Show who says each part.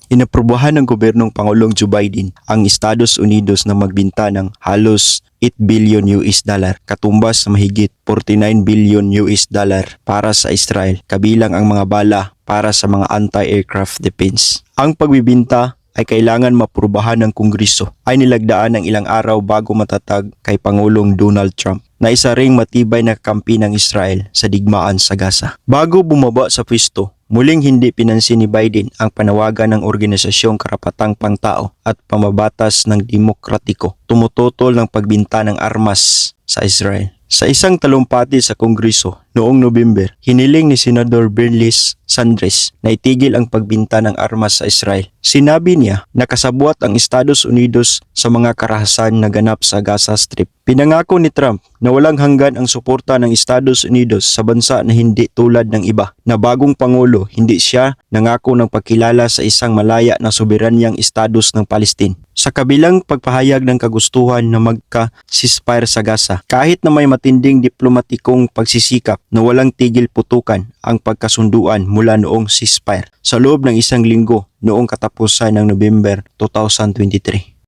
Speaker 1: Inaprubahan ng gobyernong Pangulong Joe Biden ang Estados Unidos na magbinta ng halos 8 billion US dollar, katumbas sa mahigit 49 billion US dollar para sa Israel, kabilang ang mga bala para sa mga anti-aircraft defense. Ang pagbibinta ay kailangan maprubahan ng Kongreso ay nilagdaan ng ilang araw bago matatag kay Pangulong Donald Trump na isa ring matibay na kampi ng Israel sa digmaan sa Gaza. Bago bumaba sa pwesto, muling hindi pinansin ni Biden ang panawagan ng Organisasyong Karapatang Pangtao at Pamabatas ng Demokratiko tumututol ng pagbinta ng armas sa Israel. Sa isang talumpati sa Kongreso noong November, hiniling ni Senador Bernie Sanders na itigil ang pagbinta ng armas sa Israel. Sinabi niya na kasabwat ang Estados Unidos sa mga karahasan na ganap sa Gaza Strip. Pinangako ni Trump na walang hanggan ang suporta ng Estados Unidos sa bansa na hindi tulad ng iba. Na bagong Pangulo, hindi siya nangako ng pagkilala sa isang malaya na soberanyang estados ng Palestine. Sa kabilang pagpahayag ng kagustuhan na magka-ceasefire sa Gaza, kahit na may matinding diplomatikong pagsisikap na walang tigil putukan ang pagkasunduan mula noong ceasefire sa loob ng isang linggo noong katapusan ng November 2023.